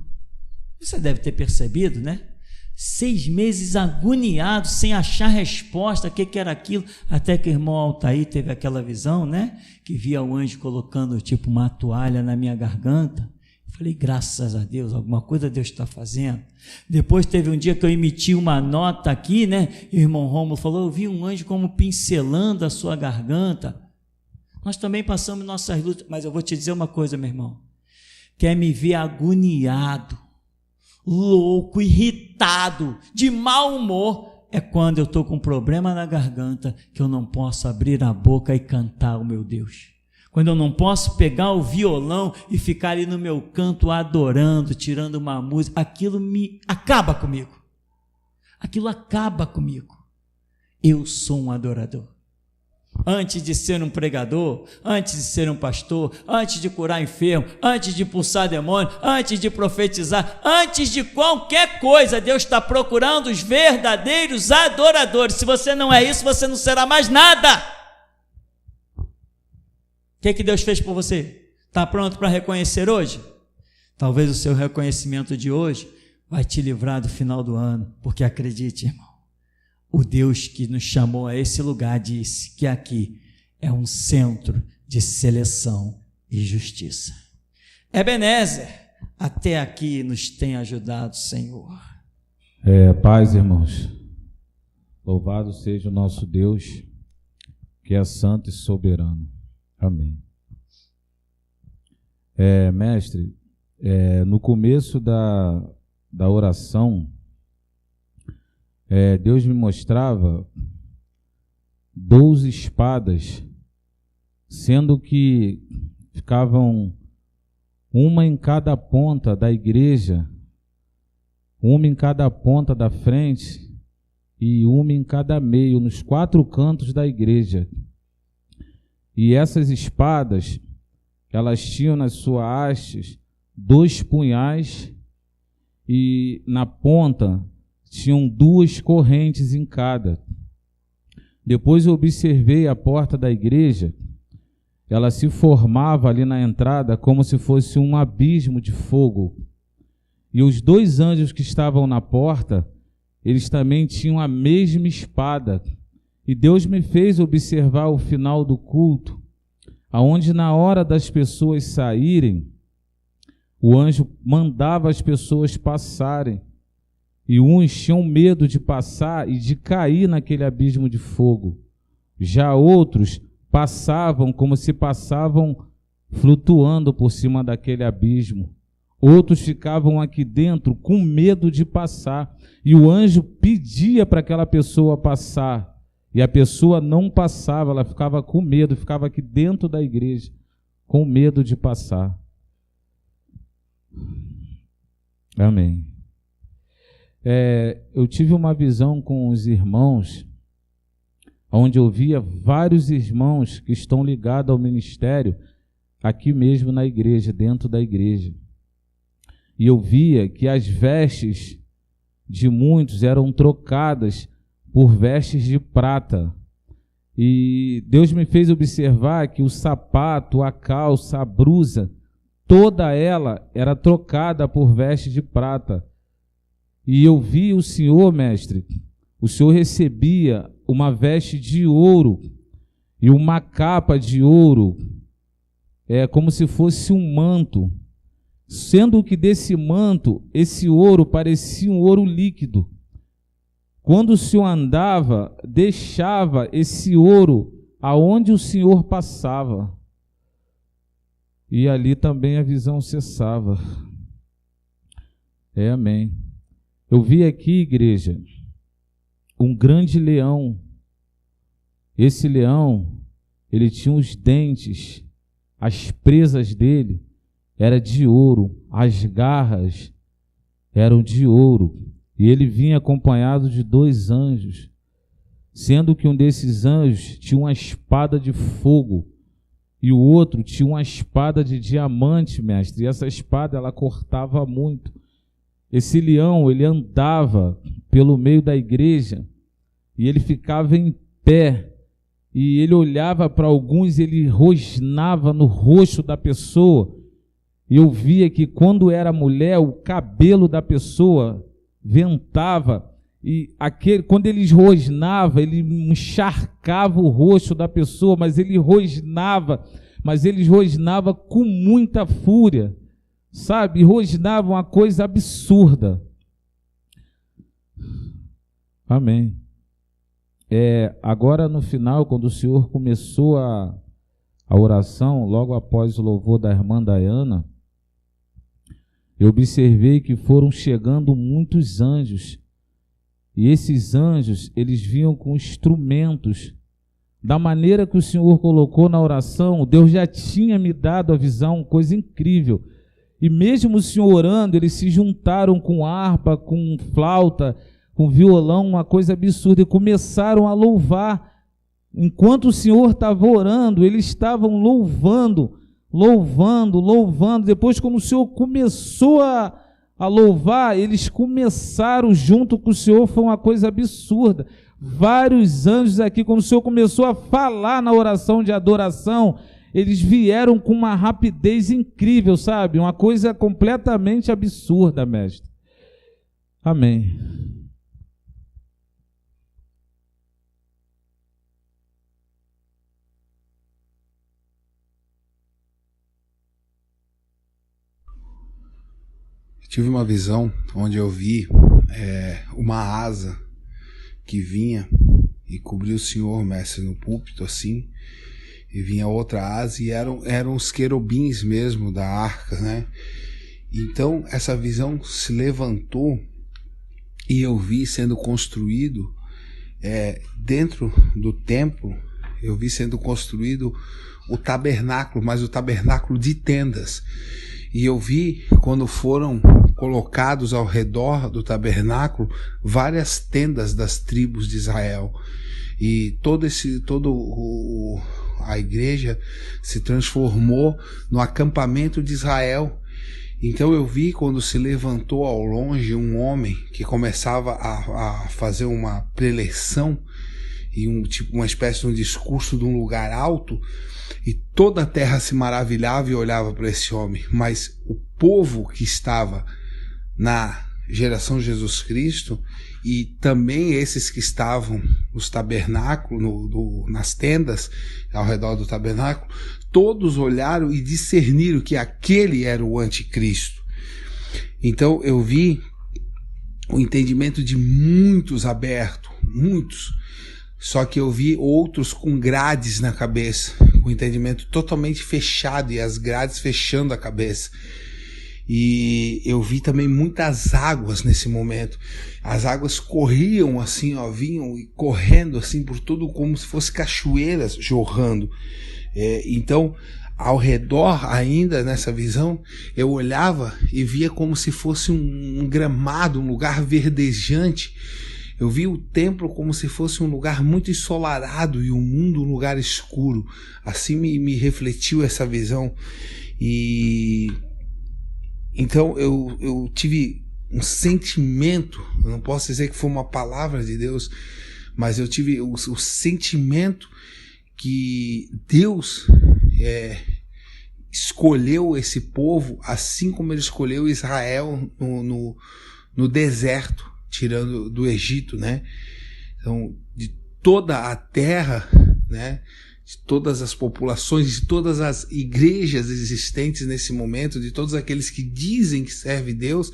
Você deve ter percebido, né? 6 meses agoniado, sem achar resposta, o que era aquilo, até que o irmão Altair teve aquela visão, né? Que via o anjo colocando tipo uma toalha na minha garganta. Eu falei, graças a Deus, alguma coisa Deus está fazendo. Depois teve um dia que eu emiti uma nota aqui, né? E o irmão Rômulo falou, eu vi um anjo como pincelando a sua garganta. Nós também passamos nossas lutas, mas eu vou te dizer uma coisa, meu irmão. Quer me ver agoniado, louco, irritado, de mau humor, é quando eu estou com um problema na garganta, que eu não posso abrir a boca e cantar o meu Deus. Quando eu não posso pegar o violão e ficar ali no meu canto adorando, tirando uma música, aquilo me acaba comigo. Aquilo acaba comigo. Eu sou um adorador. Antes de ser um pregador, antes de ser um pastor, antes de curar enfermo, antes de expulsar demônio, antes de profetizar, antes de qualquer coisa, Deus está procurando os verdadeiros adoradores. Se você não é isso, você não será mais nada. O que Deus fez por você? Está pronto para reconhecer hoje? Talvez o seu reconhecimento de hoje vai te livrar do final do ano, porque acredite, irmão, o Deus que nos chamou a esse lugar disse que aqui é um centro de seleção e justiça. Ebenezer, até aqui nos tem ajudado, Senhor. Paz, irmãos. Louvado seja o nosso Deus, que é santo e soberano. Amém. Mestre, no começo da oração, Deus me mostrava 12 espadas, sendo que ficavam uma em cada ponta da igreja, uma em cada ponta da frente e uma em cada meio, nos 4 cantos da igreja. E essas espadas, elas tinham nas suas hastes 2 punhais e na ponta tinham 2 correntes em cada. Depois eu observei a porta da igreja, ela se formava ali na entrada como se fosse um abismo de fogo. E os 2 anjos que estavam na porta, eles também tinham a mesma espada. E Deus me fez observar o final do culto, aonde na hora das pessoas saírem, o anjo mandava as pessoas passarem. E uns tinham medo de passar e de cair naquele abismo de fogo. Já outros passavam como se passavam flutuando por cima daquele abismo. Outros ficavam aqui dentro com medo de passar. E o anjo pedia para aquela pessoa passar. E a pessoa não passava, ela ficava com medo, ficava aqui dentro da igreja, com medo de passar. Amém. Eu tive uma visão com os irmãos, onde eu via vários irmãos que estão ligados ao ministério, aqui mesmo na igreja, dentro da igreja. E eu via que as vestes de muitos eram trocadas por vestes de prata. E Deus me fez observar que o sapato, a calça, a blusa, toda ela era trocada por vestes de prata. E eu vi o Senhor, mestre, o Senhor recebia uma veste de ouro e uma capa de ouro, como se fosse um manto, sendo que desse manto, esse ouro parecia um ouro líquido. Quando o Senhor andava, deixava esse ouro aonde o Senhor passava. E ali também a visão cessava. Amém. Eu vi aqui, igreja, um grande leão. Esse leão, ele tinha os dentes, as presas dele eram de ouro, as garras eram de ouro. E ele vinha acompanhado de 2 anjos, sendo que um desses anjos tinha uma espada de fogo e o outro tinha uma espada de diamante, mestre. E essa espada, ela cortava muito. Esse leão, ele andava pelo meio da igreja e ele ficava em pé. E ele olhava para alguns, ele rosnava no rosto da pessoa. E eu via que quando era mulher, o cabelo da pessoa ventava, e quando ele rosnava, ele encharcava o rosto da pessoa, mas ele rosnava com muita fúria, sabe? Rosnava uma coisa absurda. Amém. Agora no final, quando o Senhor começou a oração, logo após o louvor da irmã Dayana, eu observei que foram chegando muitos anjos, e esses anjos, eles vinham com instrumentos. Da maneira que o Senhor colocou na oração, Deus já tinha me dado a visão, coisa incrível. E mesmo o Senhor orando, eles se juntaram com harpa, com flauta, com violão, uma coisa absurda, e começaram a louvar. Enquanto o Senhor estava orando, eles estavam louvando. Depois, quando o Senhor começou a louvar, eles começaram junto com o Senhor, foi uma coisa absurda. Vários anjos aqui, quando o Senhor começou a falar na oração de adoração, eles vieram com uma rapidez incrível, sabe? Uma coisa completamente absurda, mestre. Amém. Tive uma visão onde eu vi uma asa que vinha e cobriu o Senhor, mestre, no púlpito assim, e vinha outra asa e eram os querubins mesmo da arca, né? Então essa visão se levantou e eu vi sendo construído dentro do templo, eu vi sendo construído o tabernáculo, mas o tabernáculo de tendas. E eu vi quando foram colocados ao redor do tabernáculo várias tendas das tribos de Israel. E a igreja se transformou no acampamento de Israel. Então eu vi quando se levantou ao longe um homem que começava a fazer uma preleção e uma espécie de um discurso de um lugar alto. E toda a terra se maravilhava e olhava para esse homem. Mas o povo que estava na geração de Jesus Cristo e também esses que estavam nos tabernáculos, nas tendas ao redor do tabernáculo, todos olharam e discerniram que aquele era o anticristo. Então eu vi o entendimento de muitos aberto, muitos. Só que eu vi outros com grades na cabeça, com o entendimento totalmente fechado e as grades fechando a cabeça. E eu vi também muitas águas nesse momento. As águas corriam assim, vinham e correndo assim por tudo como se fossem cachoeiras jorrando. Então, ao redor ainda nessa visão, eu olhava e via como se fosse um gramado, um lugar verdejante, Eu vi o templo como se fosse um lugar muito ensolarado e o mundo um lugar escuro. Assim me refletiu essa visão. E então eu tive um sentimento, eu não posso dizer que foi uma palavra de Deus, mas eu tive o sentimento que Deus escolheu esse povo assim como ele escolheu Israel no deserto, tirando do Egito, né? Então, de toda a terra, né? De todas as populações, de todas as igrejas existentes nesse momento, de todos aqueles que dizem que servem Deus,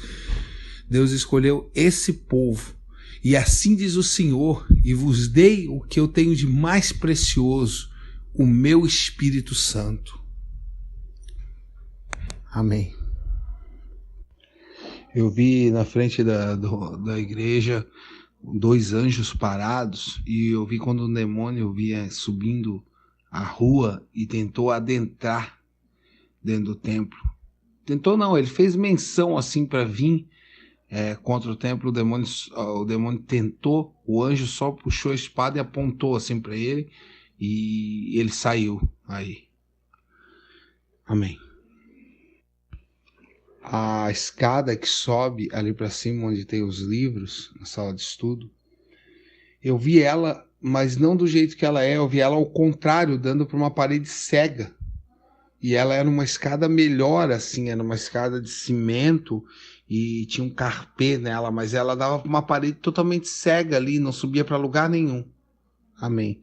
Deus escolheu esse povo. E assim diz o Senhor: e vos dei o que eu tenho de mais precioso, o meu Espírito Santo. Amém. Eu vi na frente da igreja 2 anjos parados, e eu vi quando o demônio vinha subindo a rua e tentou adentrar dentro do templo. Tentou não, ele fez menção assim para vir contra o templo. O demônio tentou, o anjo só puxou a espada e apontou assim para ele, e ele saiu aí. Amém. A escada que sobe ali para cima, onde tem os livros, na sala de estudo, eu vi ela, mas não do jeito que ela é, eu vi ela ao contrário, dando para uma parede cega. E ela era uma escada melhor, assim, era uma escada de cimento e tinha um carpê nela, mas ela dava para uma parede totalmente cega ali, não subia para lugar nenhum. Amém.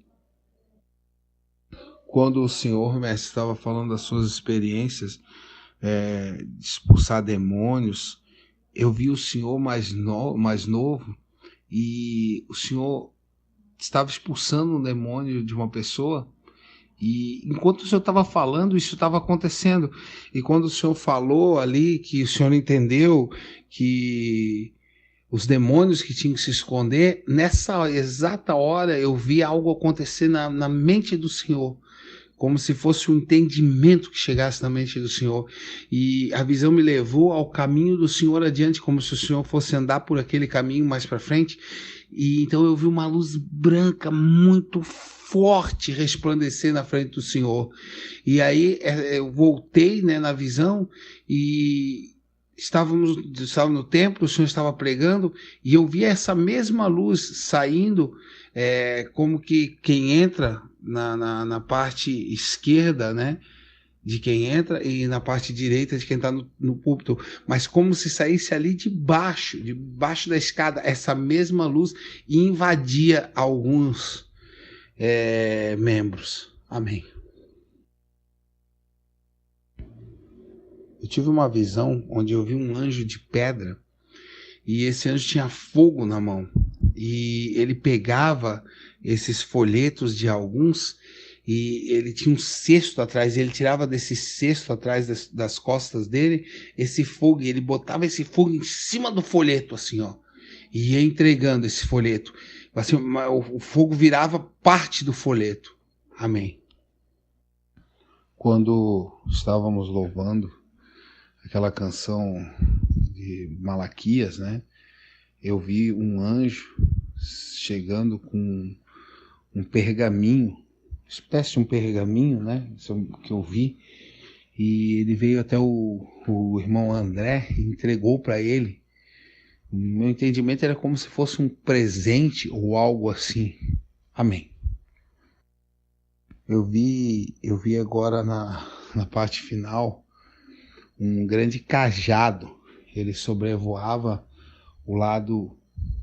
Quando o Senhor, mestre, estava falando das suas experiências, de expulsar demônios, eu vi o Senhor mais novo, e o Senhor estava expulsando um demônio de uma pessoa, e enquanto o Senhor estava falando, isso estava acontecendo. E quando o Senhor falou ali, que o Senhor entendeu que os demônios que tinham que se esconder, nessa exata hora eu vi algo acontecer na mente do Senhor, como se fosse um entendimento que chegasse na mente do Senhor. E a visão me levou ao caminho do Senhor adiante, como se o Senhor fosse andar por aquele caminho mais para frente. E então eu vi uma luz branca muito forte resplandecer na frente do Senhor. E aí eu voltei, né, na visão, e estávamos no templo, o Senhor estava pregando, e eu vi essa mesma luz saindo, como que quem entra na parte esquerda, né, de quem entra, e na parte direita de quem está no púlpito, mas como se saísse ali debaixo da escada, essa mesma luz, e invadia alguns membros. Amém. Eu tive uma visão onde eu vi um anjo de pedra, e esse anjo tinha fogo na mão, e ele pegava esses folhetos de alguns, e ele tinha um cesto atrás, e ele tirava desse cesto atrás das costas dele esse fogo, e ele botava esse fogo em cima do folheto, assim, ó, e ia entregando esse folheto, assim, o fogo virava parte do folheto. Amém. Quando estávamos louvando aquela canção de Malaquias, né, eu vi um anjo chegando com um pergaminho, espécie de um pergaminho, né, que eu vi, e ele veio até o irmão André e entregou para ele. Meu entendimento era como se fosse um presente ou algo assim. Amém. Eu vi agora na parte final um grande cajado. Ele sobrevoava o lado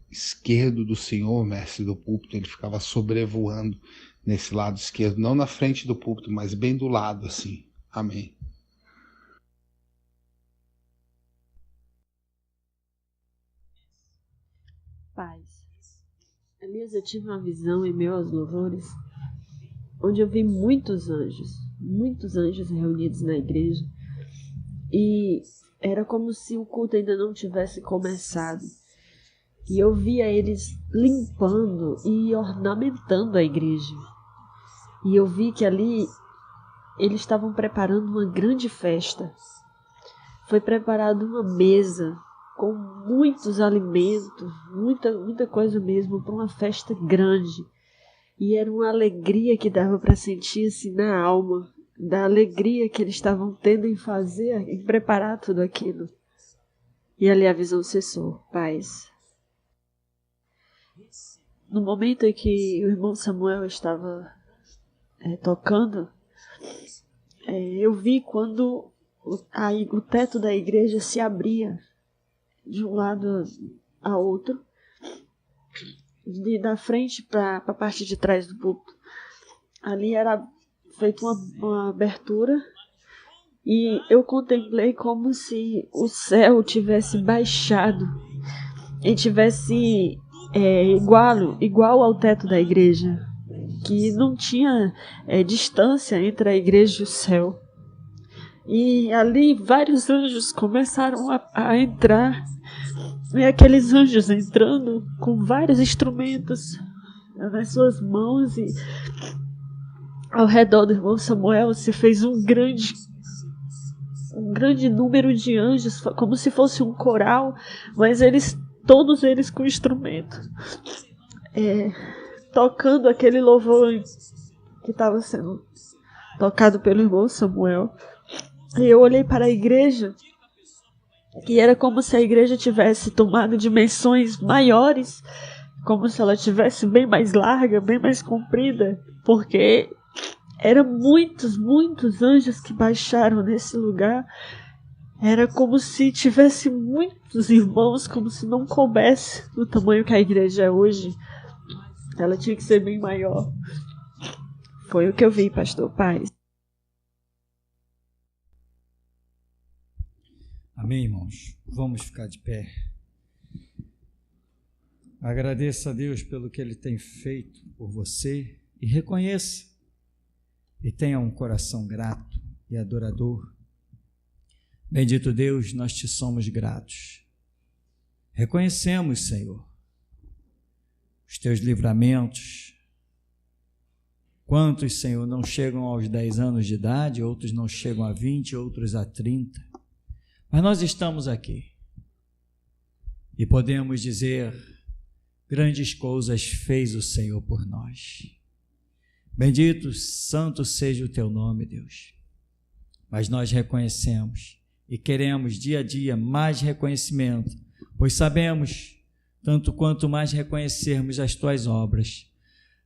esquerdo do Senhor, mestre do púlpito. Ele ficava sobrevoando nesse lado esquerdo, não na frente do púlpito, mas bem do lado, assim. Amém. Paz. Elias, eu tive uma visão em meus louvores, onde eu vi muitos anjos reunidos na igreja, e era como se o culto ainda não tivesse começado, e eu via eles limpando e ornamentando a igreja, e eu vi que ali eles estavam preparando uma grande festa. Foi preparada uma mesa com muitos alimentos, muita coisa mesmo, para uma festa grande. E era uma alegria que dava para sentir assim na alma, da alegria que eles estavam tendo em fazer, em preparar tudo aquilo. E ali a visão cessou, paz. No momento em que o irmão Samuel estava tocando, eu vi quando o teto da igreja se abria de um lado a outro, da frente para a parte de trás do púlpito. Ali era feita uma abertura e eu contemplei como se o céu tivesse baixado e tivesse igual ao teto da igreja, que não tinha distância entre a igreja e o céu. E ali vários anjos começaram a entrar, e aqueles anjos entrando com vários instrumentos nas suas mãos, e ao redor do irmão Samuel se fez um grande número de anjos, como se fosse um coral, mas todos eles com instrumento, tocando aquele louvor que estava sendo tocado pelo irmão Samuel. E eu olhei para a igreja, e era como se a igreja tivesse tomado dimensões maiores, como se ela tivesse bem mais larga, bem mais comprida, porque eram muitos anjos que baixaram nesse lugar. Era como se tivesse muitos irmãos, como se não coubesse no tamanho que a igreja é hoje. Ela tinha que ser bem maior. Foi o que eu vi, pastor Paz. Amém, irmãos? Vamos ficar de pé. Agradeça a Deus pelo que Ele tem feito por você e reconheça. E tenha um coração grato e adorador. Bendito Deus, nós te somos gratos. Reconhecemos, Senhor, os teus livramentos. Quantos, Senhor, não chegam aos 10 anos de idade, outros não chegam a 20, outros a 30. Mas nós estamos aqui e podemos dizer: grandes coisas fez o Senhor por nós. Bendito, santo seja o teu nome, Deus. Mas nós reconhecemos e queremos dia a dia mais reconhecimento, pois sabemos, tanto quanto mais reconhecermos as tuas obras,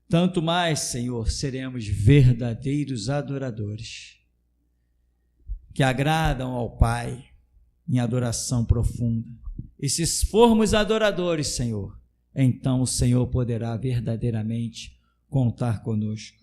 tanto mais, Senhor, seremos verdadeiros adoradores, que agradam ao Pai em adoração profunda. E se formos adoradores, Senhor, então o Senhor poderá verdadeiramente contar conosco.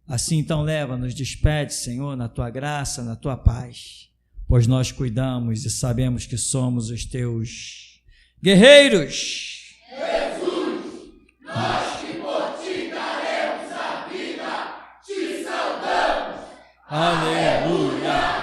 Assim, então, leva-nos, despede, Senhor, na tua graça, na tua paz, pois nós cuidamos e sabemos que somos os teus guerreiros. Jesus, nós que por ti daremos a vida, te saudamos. Aleluia.